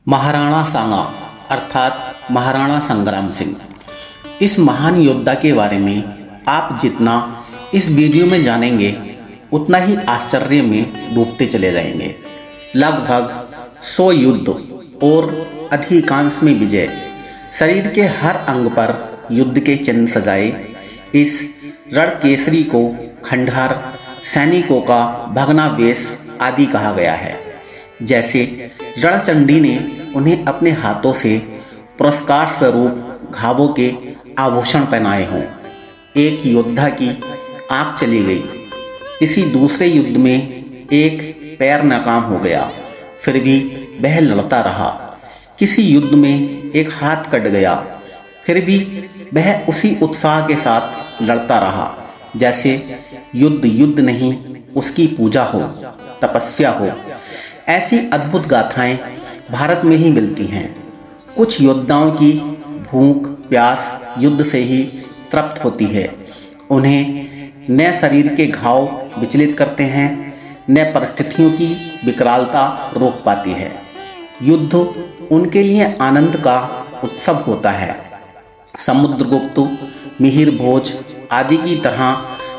महाराणा सांगा अर्थात महाराणा संग्राम सिंह। इस महान योद्धा के बारे में आप जितना इस वीडियो में जानेंगे उतना ही आश्चर्य में डूबते चले जाएंगे। लगभग 100 युद्ध और अधिकांश में विजय, शरीर के हर अंग पर युद्ध के चिन्ह सजाए इस रणकेसरी को खंडहर सैनिकों का भग्नावशेष आदि कहा गया है। जैसे रणचंडी ने उन्हें अपने हाथों से पुरस्कार स्वरूप घावों के आभूषण पहनाए हों। एक योद्धा की आंख चली गई, किसी दूसरे युद्ध में एक पैर नाकाम हो गया, फिर भी वह लड़ता रहा। किसी युद्ध में एक हाथ कट गया, फिर भी वह उसी उत्साह के साथ लड़ता रहा, जैसे युद्ध नहीं उसकी पूजा हो, तपस्या हो। ऐसी अद्भुत गाथाएं भारत में ही मिलती हैं। कुछ योद्धाओं की भूख प्यास युद्ध से ही तृप्त होती है। उन्हें न शरीर के घाव विचलित करते हैं, न परिस्थितियों की विकरालता रोक पाती है। युद्ध उनके लिए आनंद का उत्सव होता है। समुद्रगुप्त, मिहिर भोज आदि की तरह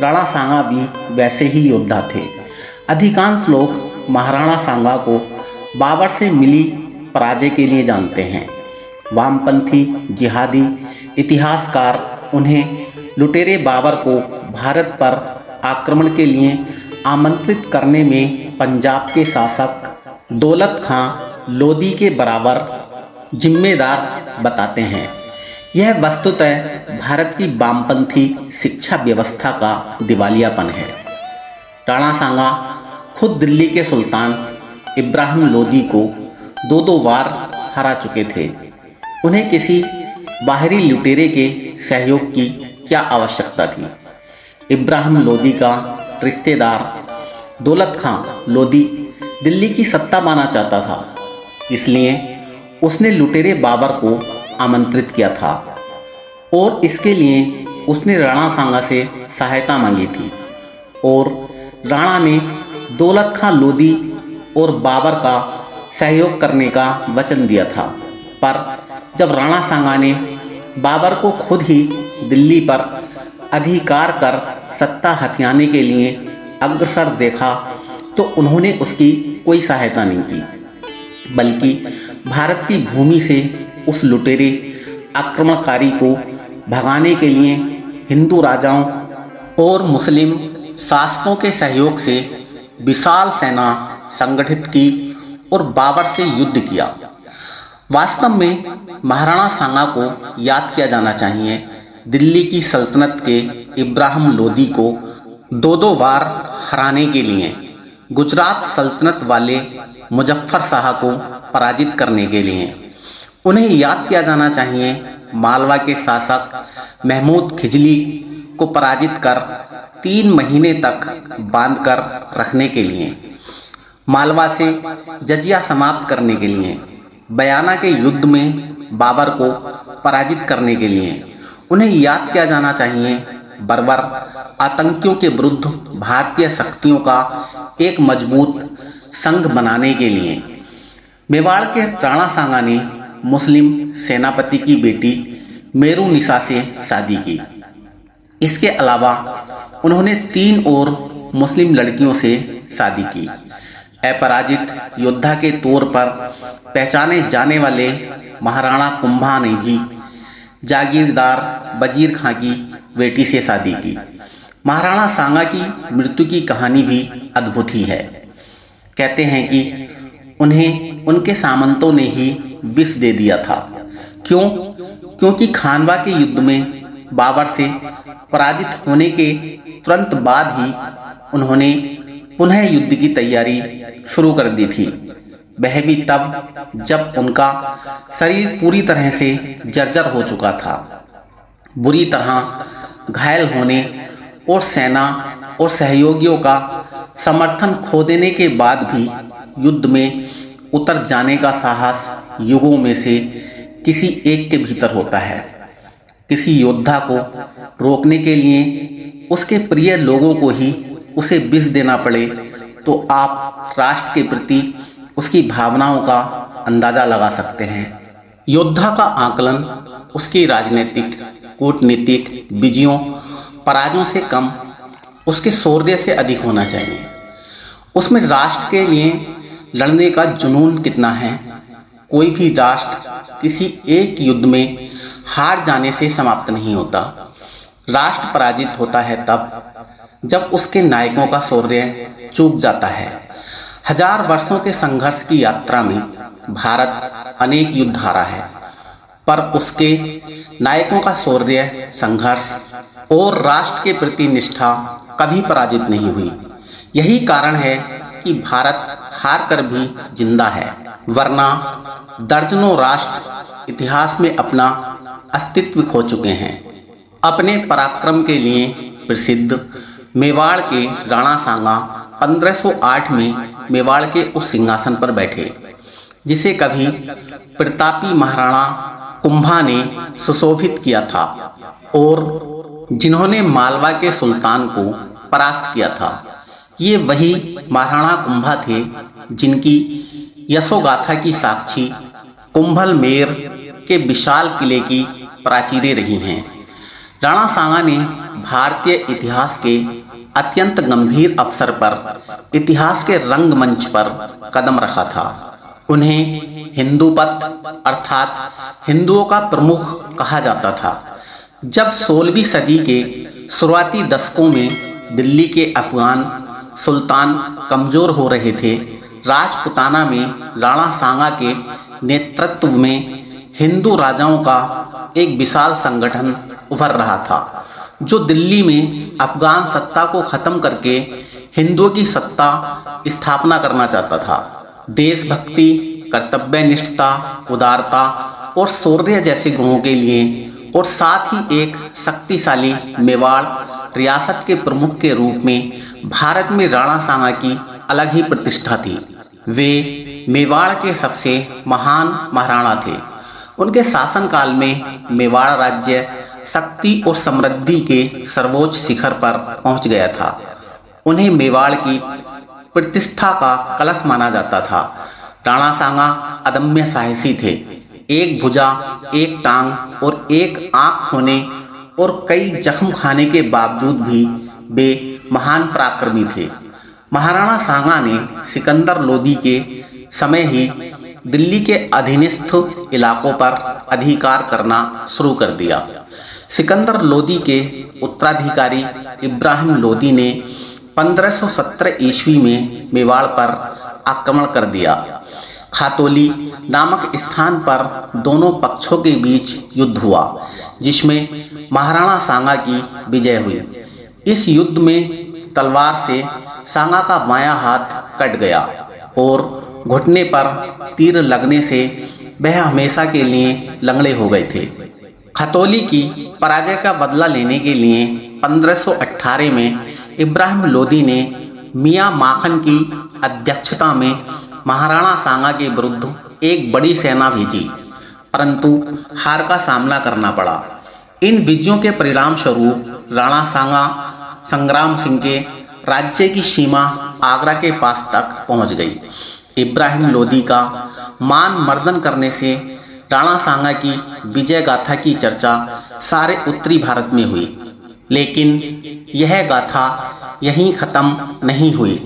राणा सांगा भी वैसे ही योद्धा थे। अधिकांश लोग महाराणा सांगा को बाबर से मिली पराजय के लिए जानते हैं। वामपंथी जिहादी इतिहासकार उन्हें लुटेरे बाबर को भारत पर आक्रमण के लिए आमंत्रित करने में पंजाब के शासक दौलत खां लोदी के बराबर जिम्मेदार बताते हैं। यह वस्तुतः भारत की वामपंथी शिक्षा व्यवस्था का दिवालियापन है। राणा सांगा खुद दिल्ली के सुल्तान इब्राहिम लोदी को 2 बार हरा चुके थे। उन्हें किसी बाहरी लुटेरे के सहयोग की क्या आवश्यकता थी। इब्राहिम लोदी का रिश्तेदार दौलत खां लोदी दिल्ली की सत्ता पाना चाहता था, इसलिए उसने लुटेरे बाबर को आमंत्रित किया था और इसके लिए उसने राणा सांगा से सहायता मांगी थी और राणा ने दौलत खां लोदी और बाबर का सहयोग करने का वचन दिया था। पर जब राणा सांगा ने बाबर को खुद ही दिल्ली पर अधिकार कर सत्ता हथियाने के लिए अग्रसर देखा तो उन्होंने उसकी कोई सहायता नहीं की, बल्कि भारत की भूमि से उस लुटेरे आक्रमणकारी को भगाने के लिए हिंदू राजाओं और मुस्लिम शासकों के सहयोग से विशाल सेना संगठित की और बाबर से युद्ध किया। वास्तव में महाराणा सांगा को याद किया जाना चाहिए दिल्ली की सल्तनत के इब्राहिम लोदी को 2 बार हराने के लिए, गुजरात सल्तनत वाले मुजफ्फर शाह को पराजित करने के लिए। उन्हें याद किया जाना चाहिए मालवा के शासक महमूद खिजली को पराजित कर 3 महीने तक बांधकर रखने के लिए, मालवा से जजिया समाप्त करने के लिए, बयाना के युद्ध में बाबर को पराजित करने के लिए। उन्हें याद किया जाना चाहिए बर्बर आतंकियों के विरुद्ध भारतीय शक्तियों का एक मजबूत संघ बनाने के लिए। मेवाड़ के राणा सांगा ने मुस्लिम सेनापति की बेटी मेरुनिसा से शादी की। इसके अलावा उन्होंने 3 और मुस्लिम लड़कियों से शादी की। अपराजित योद्धा के तौर पर पहचाने जाने वाले महाराणा कुंभा ने भी जागीरदार वजीर खां की बेटी से शादी की। महाराणा सांगा की मृत्यु की कहानी भी अद्भुत ही है। कहते हैं कि उन्हें उनके सामंतों ने ही विष दे दिया था। क्योंकि खानवा के युद्ध में बाबर से पराजित होने के तुरंत बाद ही उन्होंने पुनः युद्ध की तैयारी शुरू कर दी थी। वह भी तब जब उनका शरीर पूरी तरह से जर्जर हो चुका था। बुरी तरह घायल होने और सेना और सहयोगियों का समर्थन खो देने के बाद भी युद्ध में उतर जाने का साहस युगों में से किसी एक के भीतर होता है। किसी योद्धा को रोकने के लिए उसके प्रिय लोगों को ही उसे विष देना पड़े तो आप राष्ट्र के प्रति उसकी भावनाओं का अंदाजा लगा सकते हैं। योद्धा का आकलन उसकी राजनीतिक, कूटनीतिक विजयों पराजयों से कम उसके शौर्य से अधिक होना चाहिए। उसमें राष्ट्र के लिए लड़ने का जुनून कितना है। कोई भी राष्ट्र किसी एक युद्ध में हार जाने से समाप्त नहीं होता। राष्ट्र पराजित होता है तब जब उसके नायकों का शौर्य चूक जाता है। हजार वर्षों के संघर्ष की यात्रा में भारत अनेक युद्ध हारा है, पर उसके नायकों का शौर्य, संघर्ष और राष्ट्र के प्रति निष्ठा कभी पराजित नहीं हुई। यही कारण है कि भारत हार कर भी जिंदा है, वरना दर्जनों राष्ट्र इतिहास में अपना अस्तित्व खो चुके हैं। अपने पराक्रम के लिए प्रसिद्ध मेवाड़ के राणा सांगा 1508 में मेवाड़ के उस सिंहासन पर बैठे जिसे कभी प्रतापी महाराणा कुंभा ने सुशोभित किया था और जिन्होंने मालवा के सुल्तान को परास्त किया था। ये वही महाराणा कुंभा थे जिनकी यशोगाथा की साक्षी कुंभलमेर के विशाल किले की प्राचीरें रही हैं। राणा सांगा ने भारतीय इतिहास के अत्यंत गंभीर अवसर पर इतिहास के रंगमंच पर कदम रखा था। उन्हें हिंदूपत अर्थात हिंदुओं का प्रमुख कहा जाता था। जब 16वीं सदी के शुरुआती दशकों में दिल्ली के अफगान सुल्तान कमजोर हो रहे थे, राजपुताना में राणा सांगा के नेतृत्व में हिंदू राजाओं का एक विशाल संगठन उभर रहा था जो दिल्ली में अफगान सत्ता को खत्म करके हिंदुओं की सत्ता स्थापना करना चाहता था। देशभक्ति, कर्तव्यनिष्ठता, उदारता और शौर्य जैसे गुणों के लिए और साथ ही एक शक्तिशाली मेवाड़ रियासत के प्रमुख के रूप में भारत में राणा सांगा की अलग ही प्रतिष्ठा थी। वे मेवाड़ के सबसे महान महाराणा थे। उनके शासनकाल में मेवाड़ राज्य शक्ति और समृद्धि के सर्वोच्च शिखर पर पहुंच गया था। उन्हें मेवाड़ की प्रतिष्ठा का कलश माना जाता था। राणा सांगा अदम्य साहसी थे। एक भुजा, एक टांग और एक आंख होने और कई जख्म खाने के बावजूद भी वे महान पराक्रमी थे। महाराणा सांगा ने सिकंदर लोदी के समय ही दिल्ली के अधीनस्थ इलाकों पर अधिकार करना शुरू कर दिया। सिकंदर लोदी के उत्तराधिकारी इब्राहिम लोदी ने 1517 ईस्वी में मेवाड़ पर आक्रमण कर दिया। खातौली नामक स्थान पर दोनों पक्षों के बीच युद्ध हुआ जिसमें महाराणा सांगा की विजय हुई। इस युद्ध में तलवार से सांगा का बायां हाथ कट गया और घुटने पर तीर लगने से वह हमेशा के लिए लंगड़े हो गए थे। खतौली की पराजय का बदला लेने के लिए 1518 में इब्राहिम लोदी ने मियां माखन की अध्यक्षता में महाराणा सांगा के विरुद्ध एक बड़ी सेना भेजी, परंतु हार का सामना करना पड़ा। इन विजयों के परिणाम स्वरूप राणा सांगा संग्राम सिंह के राज्य की सीमा आगरा के पास तक पहुंच गई। इब्राहिम लोदी का मान मर्दन करने से राणा सांगा की विजय गाथा की चर्चा सारे उत्तरी भारत में हुई, लेकिन यह गाथा यहीं खत्म नहीं हुई।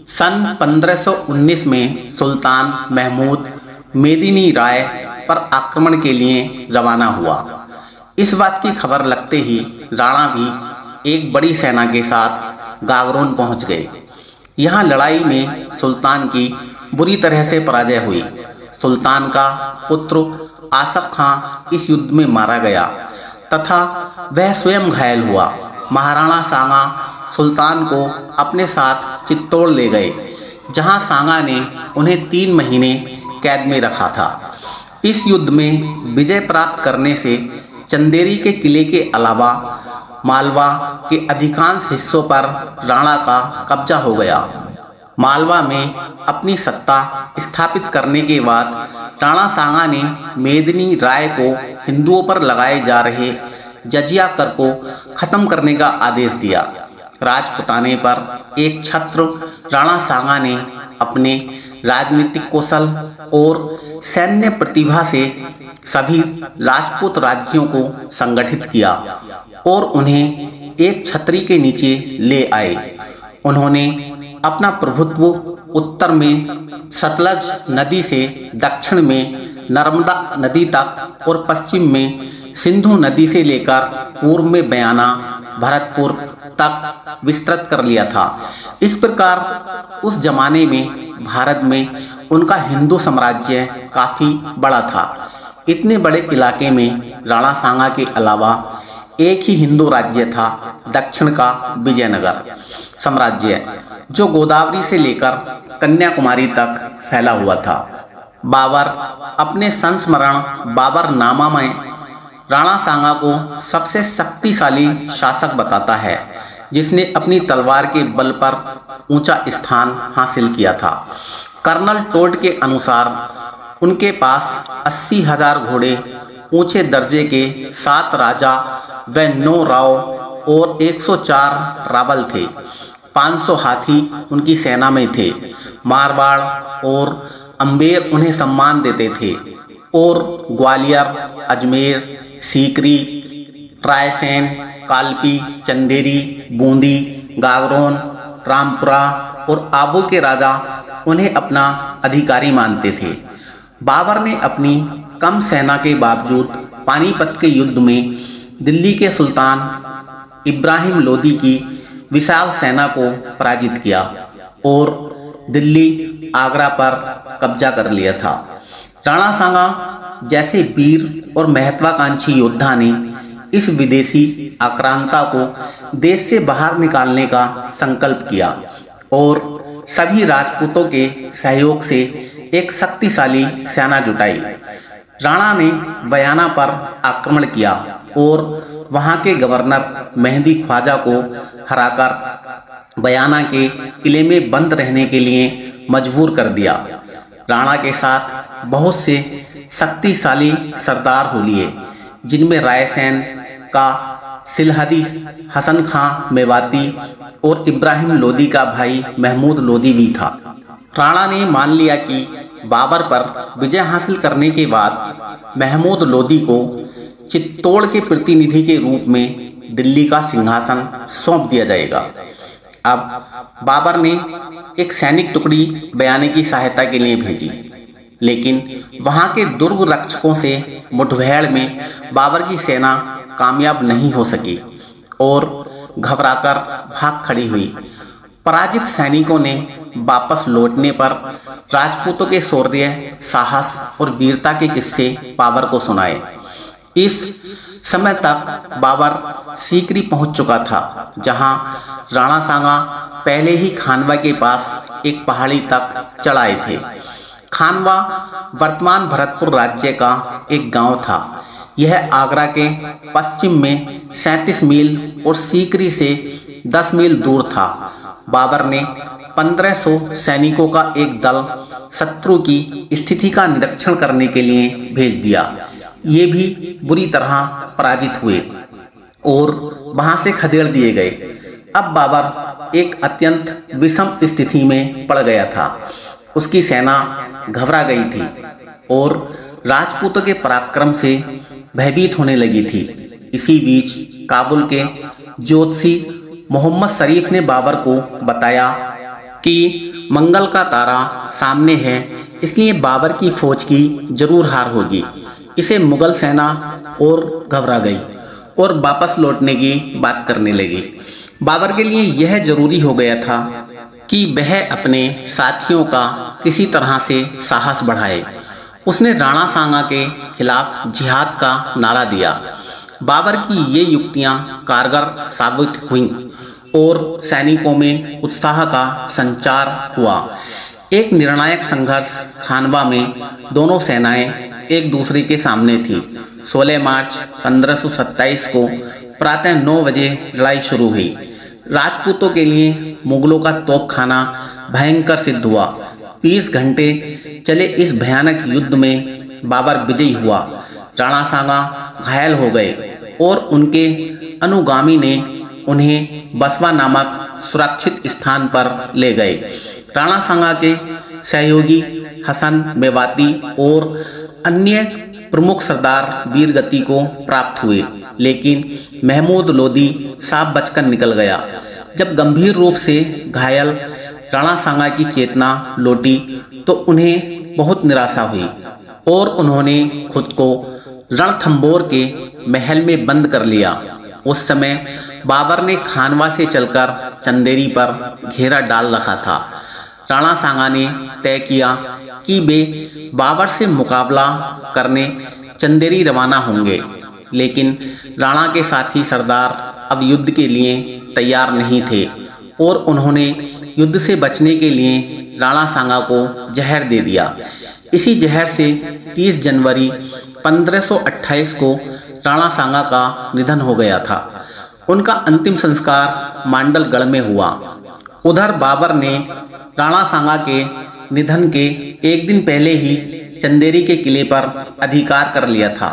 सन 1519 में सुल्तान महमूद मेदिनी राय पर आक्रमण के लिए रवाना हुआ। इस बात की खबर लगते ही राणा भी एक बड़ी सेना के साथ गागरोन पहुंच गए। यहाँ लड़ाई में सुल्तान की बुरी तरह से पराजय हुई। सुल्तान का पुत्र आसफ खां इस युद्ध में मारा गया तथा वह स्वयं घायल हुआ। महाराणा सांगा सुल्तान को अपने साथ चित्तौड़ ले गए, जहां सांगा ने उन्हें 3 महीने कैद में रखा था। इस युद्ध में विजय प्राप्त करने से चंदेरी के किले के अलावा मालवा के अधिकांश हिस्सों पर राणा का कब्जा हो गया। मालवा में अपनी सत्ता स्थापित करने के बाद राणा सांगा ने मेदिनी राय को हिंदुओं पर लगाए जा रहे जजिया कर को खत्म करने का आदेश दिया। राजपुताने पर एक छत्र राणा सांगा ने अपने राजनीतिक कौशल और सैन्य प्रतिभा से सभी राजपूत राज्यों को संगठित किया और उन्हें एक छतरी के नीचे ले आए। उन्होंने अपना प्रभुत्व उत्तर में सतलज नदी से दक्षिण में नर्मदा नदी तक और पश्चिम में सिंधु नदी से लेकर पूर्व में बयाना भरतपुर तक विस्तृत कर लिया था। इस प्रकार उस जमाने में भारत में उनका हिंदू साम्राज्य काफी बड़ा था। इतने बड़े इलाके में राणा सांगा के अलावा एक ही हिंदू राज्य था, दक्षिण का विजयनगर साम्राज्य, जो गोदावरी से लेकर कन्याकुमारी तक फैला हुआ था। बाबर अपने संस्मरण बाबरनामा में राणा सांगा को सबसे शक्तिशाली शासक बताता है, जिसने अपनी तलवार के बल पर ऊंचा स्थान हासिल किया था। कर्नल टोड के अनुसार उनके पास 80,000 घोड़े, ऊंचे दर्जे के 7 राजा व 9 राव और 104 रावल थे। 500 हाथी उनकी सेना में थे। मारवाड़ और अंबेर उन्हें सम्मान देते थे और ग्वालियर, अजमेर, सीकरी, रायसेन, कालपी, चंदेरी, बूंदी, गागरोन, रामपुरा और आबू के राजा उन्हें अपना अधिकारी मानते थे। बाबर ने अपनी कम सेना के बावजूद पानीपत के युद्ध में दिल्ली के सुल्तान इब्राहिम लोदी की विशाल सेना को पराजित किया और दिल्ली, आगरा पर कब्जा कर लिया था। राणा सांगा जैसे वीर और महत्वाकांक्षी योद्धा ने इस विदेशी आक्रांता को देश से बाहर निकालने का संकल्प किया और सभी राजपूतों के सहयोग से एक शक्तिशाली सेना जुटाई। राणा ने बयाना पर आक्रमण किया और वहां के गवर्नर मेहंदी ख्वाजा को हराकर बयाना के किले में बंद रहने के लिए मजबूर कर दिया। राणा के साथ बहुत से शक्तिशाली सरदार हो लिए, जिनमें रायसेन का सिलहदी हसन खां मेवाती और इब्राहिम लोदी का भाई महमूद लोदी भी था। राणा ने मान लिया कि बाबर पर विजय हासिल करने के बाद महमूद लोदी को चित्तौड़ के प्रतिनिधि के रूप में दिल्ली का सिंहासन सौंप दिया जाएगा। अब बाबर ने एक सैनिक टुकड़ी बयाने की सहायता के लिए भेजी, लेकिन वहां के दुर्ग रक्षकों से मुठभेड़ में बाबर की सेना कामयाब नहीं हो सकी और घबराकर भाग खड़ी हुई। पराजित सैनिकों ने वापस लौटने पर राजपूतों के शौर्य, साहस और वीरता के किस्से बाबर को सुनाए। इस समय तक बाबर सीकरी पहुंच चुका था, जहां राणा सांगा पहले ही खानवा के पास एक पहाड़ी तक चढ़ आए थे। खानवा वर्तमान भरतपुर राज्य का एक गांव था। यह आगरा के पश्चिम में 37 मील और सीकरी से 10 मील दूर था। बाबर ने 1500 सैनिकों का एक दल शत्रु की स्थिति का निरीक्षण करने के लिए भेज दिया। ये भी बुरी तरह पराजित हुए और वहां से खदेड़ दिए गए। अब बाबर एक अत्यंत विषम स्थिति में पड़ गया था। उसकी सेना घबरा गई थी और राजपूतों के पराक्रम से भयभीत होने लगी थी। इसी बीच काबुल के ज्योतिषी मोहम्मद शरीफ ने बाबर को बताया कि मंगल का तारा सामने है, इसलिए बाबर की फौज की जरूर हार होगी। इसे मुगल सेना और घबरा गई और वापस लौटने की बात करने लगी। बाबर के लिए यह जरूरी हो गया था कि वह अपने साथियों का किसी तरह से साहस बढ़ाए। उसने राणा सांगा के खिलाफ जिहाद का नारा दिया। बाबर की ये युक्तियां कारगर साबित हुईं और सैनिकों में उत्साह का संचार हुआ। एक निर्णायक संघर्ष खानवा में दोनों सेनाएं एक दूसरे के सामने थी। 16 मार्च 1527 को प्रातः 9 बजे लड़ाई शुरू हुई। राजपूतों के लिए मुगलों का तोपखाना भयंकर सिद्ध हुआ। 20 घंटे चले इस भयानक युद्ध में बाबर विजयी हुआ। राणा सांगा घायल हो गए और उनके अनुगामी ने उन्हें बसवा नामक सुरक्षित स्थान पर ले गए। राणा सांगा के सहयोगी हसन मेवाती और अन्य प्रमुख सरदार वीरगति को प्राप्त हुए, लेकिन महमूद लोधी साफ बचकर निकल गया। जब गंभीर रूप से घायल राणा सांगा की चेतना लौटी तो उन्हें बहुत निराशा हुई और उन्होंने खुद को रणथंभौर के महल में बंद कर लिया। उस समय बाबर ने खानवा से चलकर चंदेरी पर घेरा डाल रखा था। राणा सांगा ने तय किया कि वे बाबर से मुकाबला करने चंदेरी रवाना होंगे, लेकिन राणा के साथी सरदार अब युद्ध के लिए तैयार नहीं थे और उन्होंने युद्ध से बचने के लिए राणा सांगा को जहर दे दिया। इसी जहर से 30 जनवरी 1528 को राणा सांगा का निधन हो गया था। उनका अंतिम संस्कार मांडलगढ़ में हुआ। उधर बाबर ने राणा सांगा के निधन के एक दिन पहले ही चंदेरी के किले पर अधिकार कर लिया था।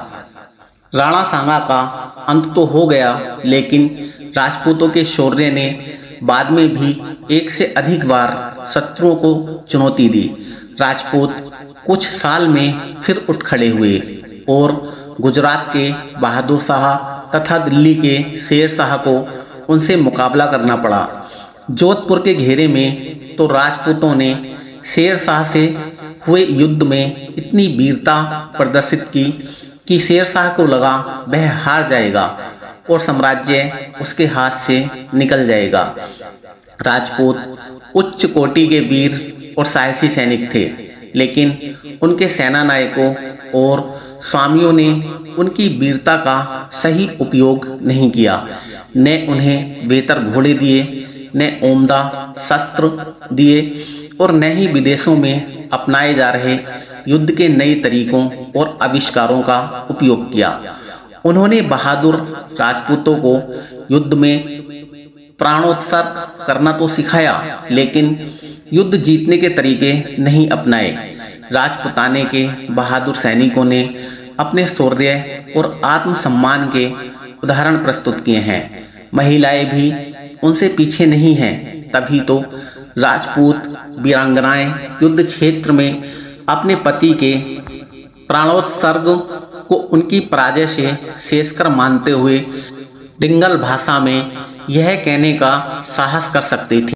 राणा सांगा का अंत तो हो गया, लेकिन राजपूतों के शौर्य ने बाद में भी एक से अधिक बार शत्रुओं को चुनौती दी। राजपूत कुछ साल में फिर उठ खड़े हुए और गुजरात के बहादुर शाह तथा दिल्ली के शेर शाह को उनसे मुकाबला करना पड़ा। जोधपुर के घेरे में तो राजपूतों ने शेर शाह से हुए युद्ध में इतनी वीरता प्रदर्शित की कि शेर शाह को लगा वह हार जाएगा और साम्राज्य उसके हाथ से निकल जाएगा। राजपूत उच्च कोटि के वीर और साहसी सैनिक थे, लेकिन उनके सेना नायकों और स्वामियों ने उनकी वीरता का सही उपयोग नहीं किया। न उन्हें बेहतर घोड़े दिए, न उम्दा शस्त्र दिए और न ही विदेशों में अपनाए जा रहे युद्ध के नए तरीकों और आविष्कारों का उपयोग किया। उन्होंने बहादुर राजपूतों को युद्ध में प्राणोत्सर्ग करना तो सिखाया, लेकिन युद्ध जीतने के तरीके नहीं अपनाए। राजपुताने के बहादुर सैनिकों ने अपने शौर्य और आत्मसम्मान के उदाहरण प्रस्तुत किए हैं। महिलाएं भी उनसे पीछे नहीं हैं। तभी तो राजपूत वीरांगनाएं युद्ध क्षेत्र में अपने पति के प्राणोत्सर्ग को उनकी पराजय से शेषकर मानते हुए डिंगल भाषा में यह कहने का साहस कर सकती थी।